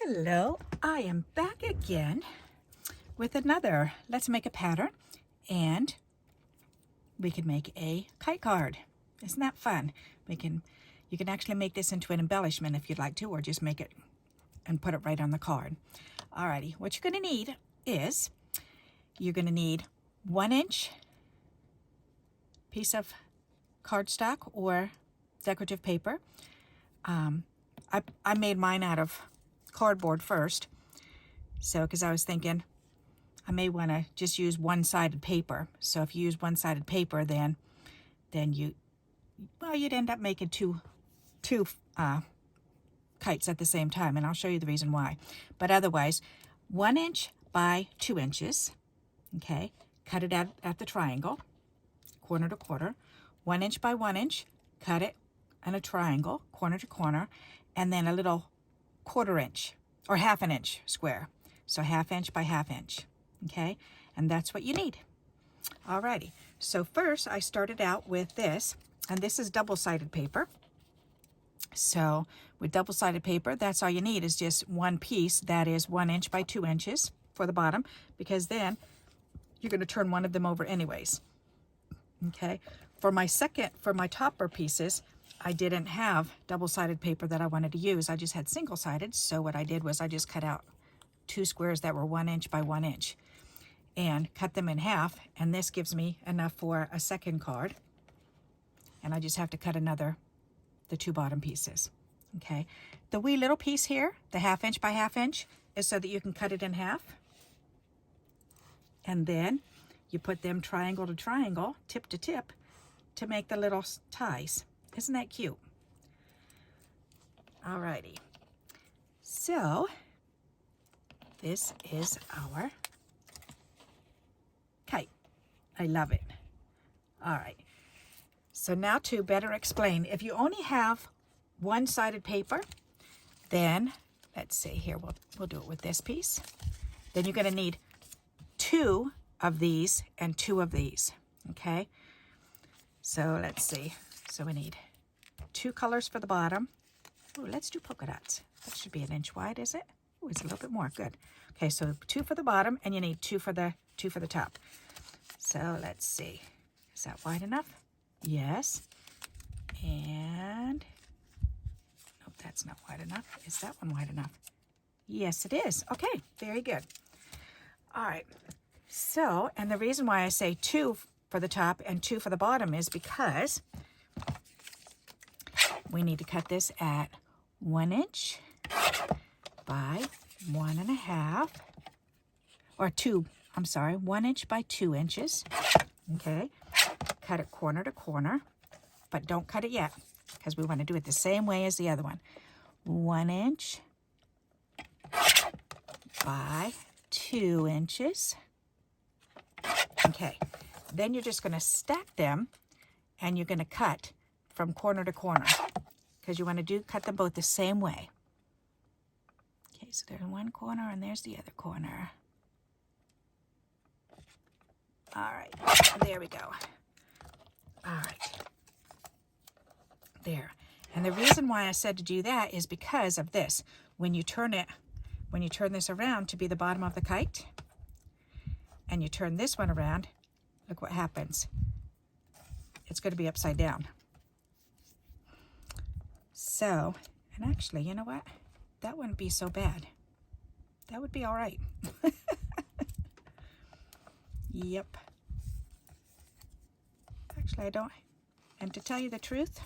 Hello, I am back again with another Let's Make a Pattern, and we can make a kite card. Isn't that fun? You can actually make this into an embellishment if you'd like to, or just make it and put it right on the card. Alrighty, what you're going to need is you're going to need 1-inch piece of cardstock or decorative paper. I made mine out of cardboard first, so because I was thinking I may want to just use one-sided paper. So if you use one-sided paper, then you'd end up making two kites at the same time, and I'll show you the reason why. But otherwise, 1 inch by 2 inches. Okay, cut it at the triangle, corner to corner. 1 inch by 1 inch, cut it in a triangle, corner to corner, and then a little 1/4 inch or 1/2 inch square. So 1/2 inch by 1/2 inch. Okay, and that's what you need. Alrighty, so first I started out with this, and this is double-sided paper. So with double-sided paper, that's all you need is just one piece that is 1 inch by 2 inches for the bottom, because then you're going to turn one of them over anyways. Okay, for my topper pieces, I didn't have double-sided paper that I wanted to use. I just had single-sided, so what I did was I just cut out 2 squares that were 1 inch by 1 inch and cut them in half, and this gives me enough for a second card. And I just have to cut the 2 bottom pieces. Okay, the wee little piece here, the 1/2 inch by 1/2 inch, is so that you can cut it in half, and then you put them triangle to triangle, tip to tip, to make the little ties. Isn't that cute? Alrighty, so this is our kite. I love it. All right, so now to better explain, if you only have one-sided paper, then let's see here, we'll do it with this piece. Then you're going to need 2 of these and 2 of these. Okay, so let's see. So we need 2 colors for the bottom. Ooh, let's do polka dots. That should be 1 inch wide, is it? Ooh, it's a little bit more. Good. Okay, so 2 for the bottom, and you need 2 for the top. So let's see. Is that wide enough? Yes. And nope, that's not wide enough. Is that one wide enough? Yes, it is. Okay, very good. All right. So, and the reason why I say 2 for the top and 2 for the bottom is because we need to cut this at 1 inch by 1.5, or 2, I'm sorry, 1 inch by 2 inches. Okay, cut it corner to corner, but don't cut it yet, because we want to do it the same way as the other one. 1 inch by 2 inches. Okay, then you're just going to stack them, and you're going to cut from corner to corner, because you want to cut them both the same way. Okay, so there's one corner and there's the other corner. All right, there we go. All right, there. And the reason why I said to do that is because of this. When you turn this around to be the bottom of the kite, and you turn this one around, look what happens. It's going to be upside down. So, and actually, you know what? That wouldn't be so bad. That would be all right. Yep. Actually, I don't. And to tell you the truth,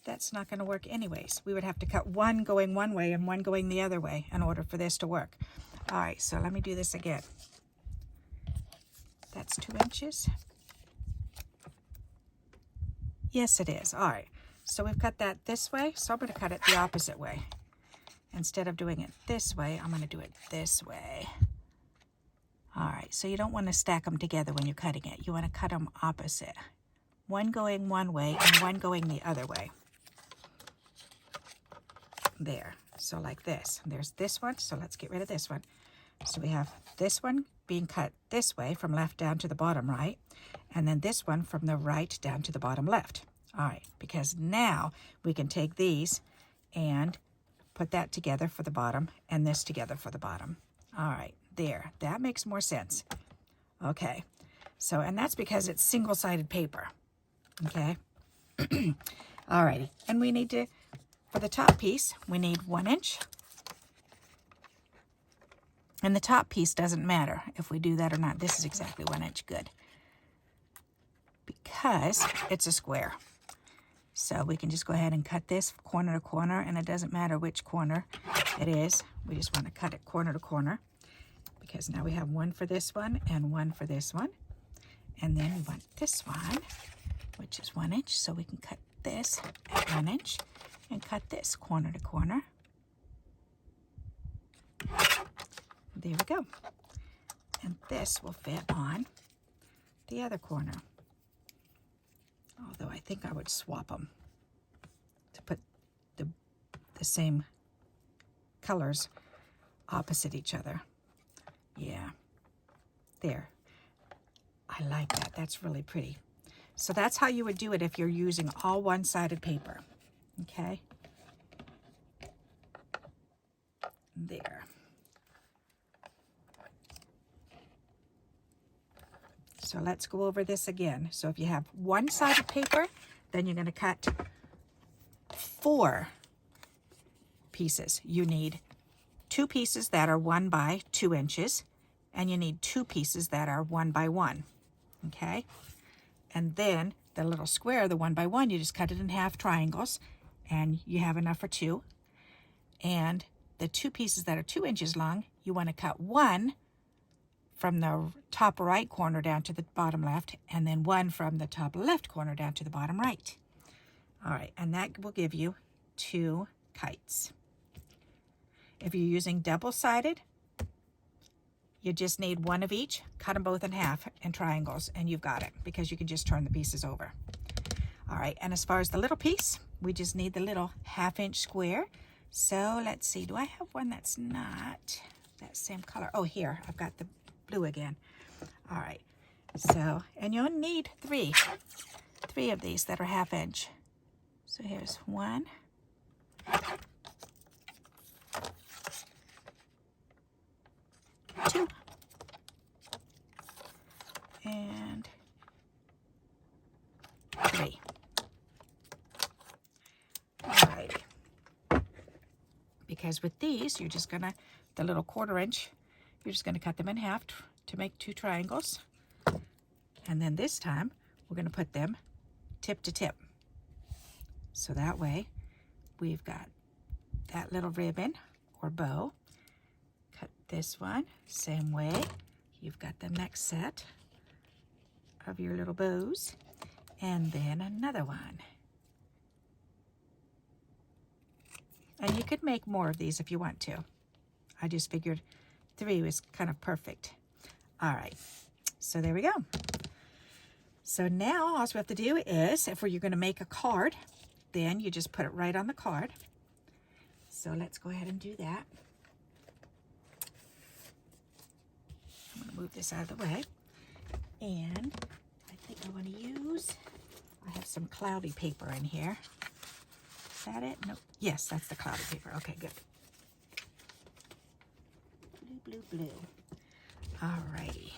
that's not going to work anyways. We would have to cut one going one way and one going the other way in order for this to work. All right, so let me do this again. That's 2 inches. Yes, it is. All right, so we've cut that this way, so I'm going to cut it the opposite way. Instead of doing it this way, I'm going to do it this way. All right, so you don't want to stack them together when you're cutting it. You want to cut them opposite. One going one way and one going the other way. There, so like this. There's this one, so let's get rid of this one. So we have this one being cut this way from left down to the bottom right, and then this one from the right down to the bottom left. All right, because now we can take these and put that together for the bottom and this together for the bottom. All right, there, that makes more sense. Okay, so, and that's because it's single-sided paper, okay? All righty, and we need to, for the top piece, we need 1 inch. And the top piece doesn't matter if we do that or not. This is exactly 1 inch, good. Because it's a square. So we can just go ahead and cut this corner to corner, and it doesn't matter which corner it is. We just want to cut it corner to corner, because now we have 1 for this one and 1 for this one. And then we want this one, which is 1 inch, so we can cut this at 1 inch and cut this corner to corner. There we go. And this will fit on the other corner. Although I think I would swap them to put the same colors opposite each other. Yeah, there. I like that. That's really pretty. So that's how you would do it if you're using all one-sided paper. Okay? There. So let's go over this again. So if you have one-sided paper, then you're going to cut 4 pieces. You need 2 pieces that are 1 by 2 inches, and you need 2 pieces that are 1 by 1. Okay? And then the little square, the 1 by 1, you just cut it in half triangles, and you have enough for 2. And the 2 pieces that are 2 inches long, you want to cut 1 from the top right corner down to the bottom left, and then 1 from the top left corner down to the bottom right. All right, and that will give you 2 kites. If you're using double-sided, you just need 1 of each, cut them both in half in triangles, and you've got it, because you can just turn the pieces over. All right, and as far as the little piece, we just need the little 1/2 inch square. So let's see, do I have one that's not that same color? Oh, here, I've got the blue again. All right, so, and you'll need 3 of these that are 1/2 inch. So here's 1, 2, and 3. All right, because with these, you're just gonna, the little 1/4 inch, you're just gonna cut them in half to make 2 triangles. And then this time, we're gonna put them tip to tip. So that way, we've got that little ribbon or bow. Cut this one, same way. You've got the next set of your little bows. And then another one. And you could make more of these if you want to. I just figured 3 was kind of perfect. All right, so there we go. So now all we have to do is, if you're going to make a card, then you just put it right on the card. So let's go ahead and do that. I'm going to move this out of the way. And I think I want to use, I have some cloudy paper in here. Is that it? Nope. Yes, that's the cloudy paper. Okay, good. Blue, blue, blue. All righty.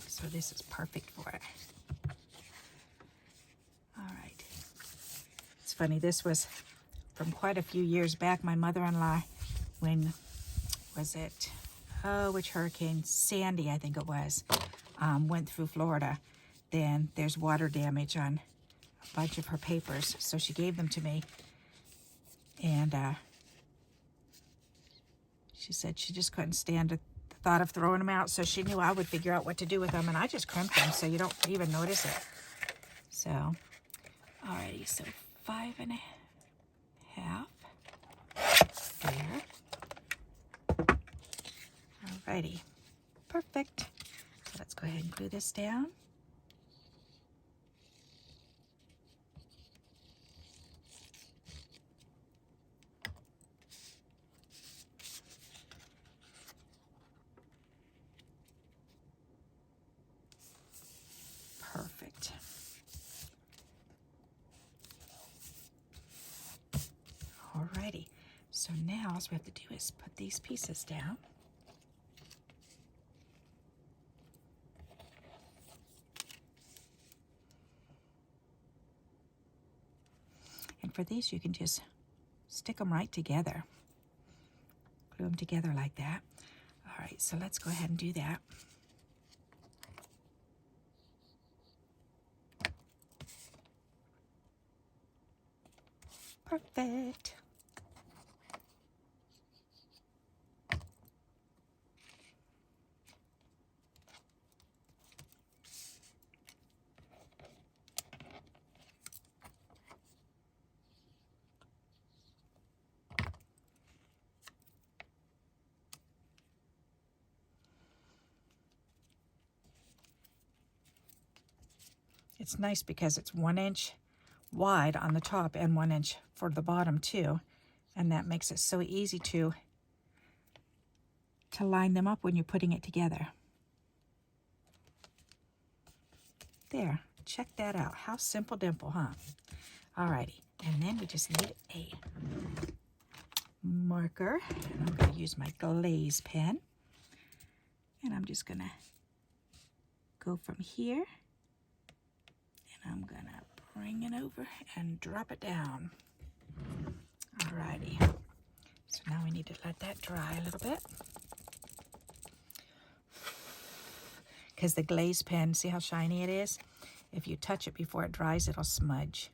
So this is perfect for it. All right. It's funny, this was from quite a few years back. My mother-in-law, when was it? Oh, which hurricane? Sandy, I think it was, went through Florida. Then there's water damage on a bunch of her papers. So she gave them to me. And she said she just couldn't stand the thought of throwing them out. So she knew I would figure out what to do with them. And I just crimped them so you don't even notice it. So, alrighty, so 5 1/2 there. Alrighty, perfect. So let's go ahead and glue this down. Perfect. So now all we have to do is put these pieces down. And for these, you can just stick them right together. Glue them together like that. All right, so let's go ahead and do that. Perfect. It's nice because it's 1 inch wide on the top and 1 inch for the bottom too. And that makes it so easy to line them up when you're putting it together. There, check that out. How simple dimple, huh? Alrighty, and then we just need a marker. And I'm going to use my GLAZE pen. And I'm just going to go from here. And I'm going to bring it over and drop it down. Alrighty. So now we need to let that dry a little bit. Because the GLAZE pen, see how shiny it is? If you touch it before it dries, it'll smudge.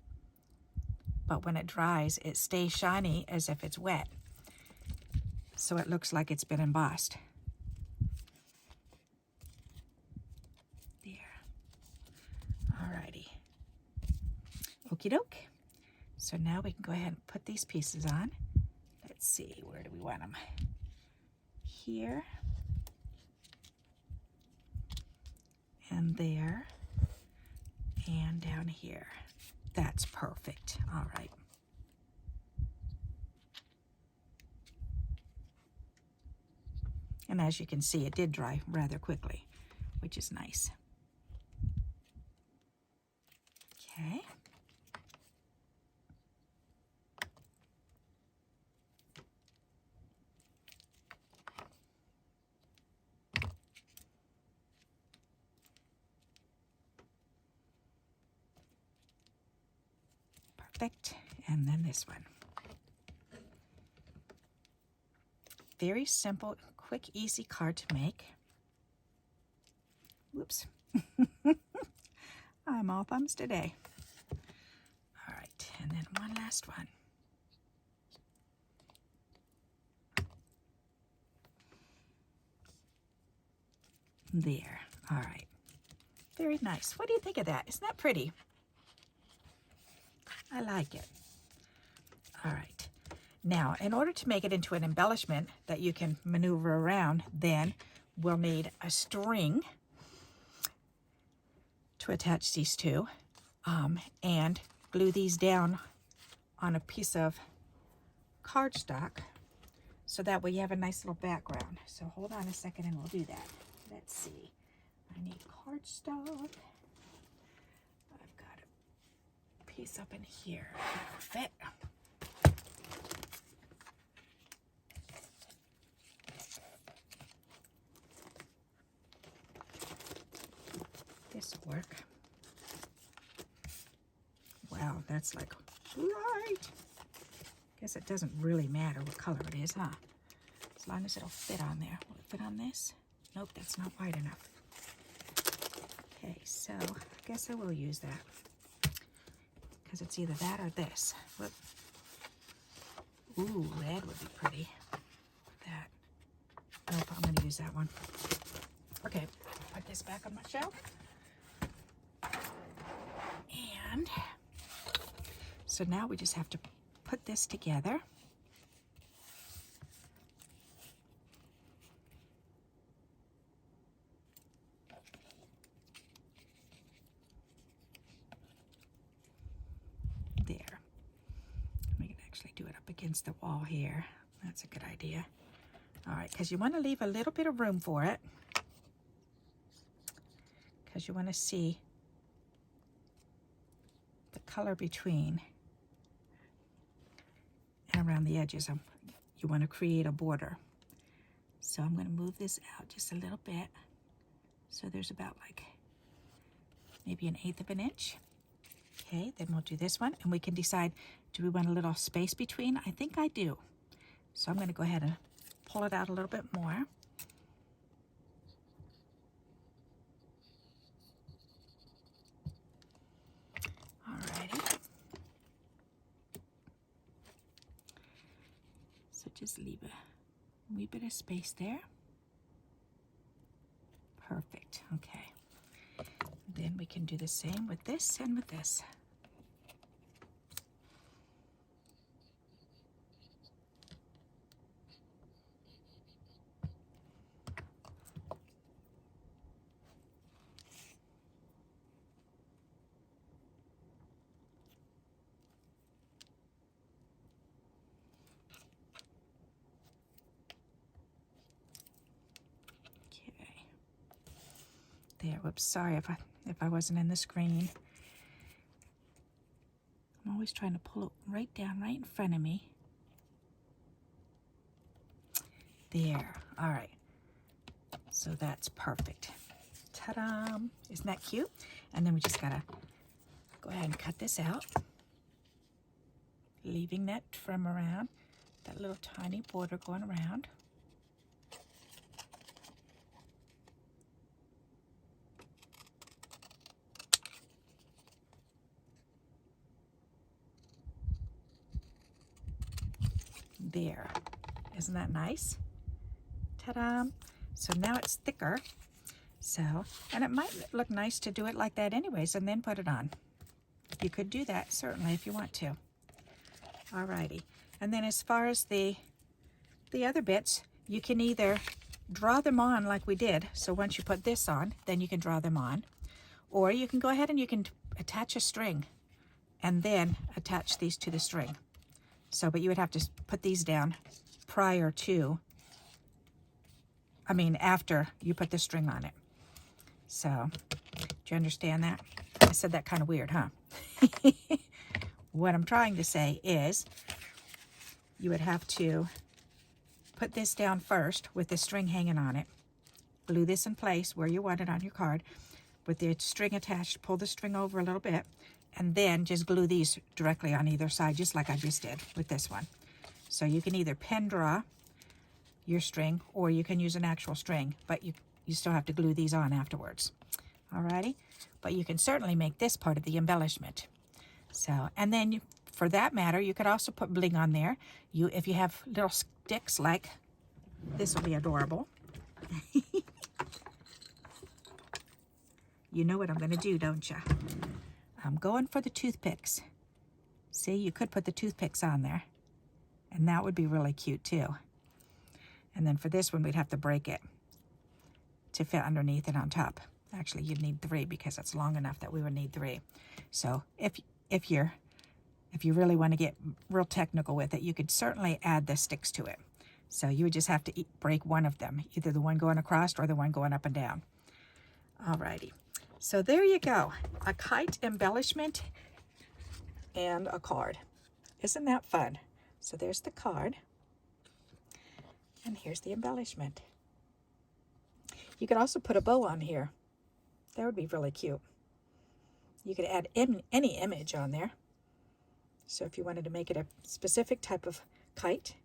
But when it dries, it stays shiny as if it's wet. So it looks like it's been embossed. There. Alrighty. Okie doke. So now we can go ahead and put these pieces on. Let's see, where do we want them? Here. And there. And down here. That's perfect. All right. And as you can see, it did dry rather quickly, which is nice. Okay. Perfect. And then this one. Very simple, quick, easy card to make. Whoops. I'm all thumbs today. All right, and then one last one. There. All right. Very nice. What do you think of that? Isn't that pretty? I like it. All right. Now, in order to make it into an embellishment that you can maneuver around, then we'll need a string to attach these to, and glue these down on a piece of cardstock so that way you have a nice little background. So hold on a second and we'll do that. Let's see. I need cardstock. I've got a piece up in here. That'll fit. This will work. Wow, that's like right. Guess it doesn't really matter what color it is, huh? As long as it'll fit on there. Will it fit on this? Nope, that's not wide enough. Okay, so I guess I will use that. Because it's either that or this. Whoop. Ooh, red would be pretty. That. Nope, I'm going to use that one. Okay, put this back on my shelf. And so now we just have to put this together. There. We can actually do it up against the wall here. That's a good idea. All right, because you want to leave a little bit of room for it. Because you want to see the color between and around the edges. I'm you want to create a border. So I'm going to move this out just a little bit. So there's about like maybe 1/8 of an inch. Okay, then we'll do this one and we can decide, do we want a little space between? I think I do. So I'm going to go ahead and pull it out a little bit more. Alrighty. So just leave a wee bit of space there. Perfect. Okay. Then we can do the same with this and with this. Okay. There. Whoops. Sorry if I wasn't in the screen. I'm always trying to pull it right down, right in front of me. There. All right. So that's perfect. Ta-da! Isn't that cute? And then we just gotta go ahead and cut this out, leaving that trim around, that little tiny border going around. There. Isn't that nice? Ta-da! So now it's thicker. So, and it might look nice to do it like that anyways and then put it on. You could do that certainly if you want to. Alrighty. And then as far as the other bits, you can either draw them on like we did. So once you put this on, then you can draw them on. Or you can go ahead and you can attach a string and then attach these to the string. So, but you would have to put these down prior to, after you put the string on it. So, do you understand that? I said that kind of weird, huh? What I'm trying to say is you would have to put this down first with the string hanging on it. Glue this in place where you want it on your card with the string attached. Pull the string over a little bit and then just glue these directly on either side, just like I just did with this one. So you can either pen draw your string or you can use an actual string, but you still have to glue these on afterwards. Alrighty, but you can certainly make this part of the embellishment. So, and then for that matter, you could also put bling on there. If you have little sticks like this, will be adorable. You know what I'm going to do, don't you? I'm going for the toothpicks. See, you could put the toothpicks on there, and that would be really cute too. And then for this one, we'd have to break it to fit underneath and on top. Actually, you'd need 3 because it's long enough that we would need 3. So if you really want to get real technical with it, you could certainly add the sticks to it. So you would just have to break one of them, either the one going across or the one going up and down. Alrighty. So there you go. A kite embellishment and a card. Isn't that fun? So there's the card. And here's the embellishment. You could also put a bow on here. That would be really cute. You could add any image on there. So if you wanted to make it a specific type of kite,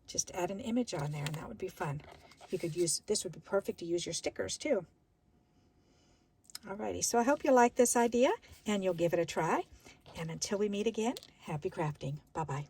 just add an image on there and that would be fun. You could use, this would be perfect to use your stickers too. Alrighty, so I hope you like this idea and you'll give it a try. And until we meet again, happy crafting. Bye-bye.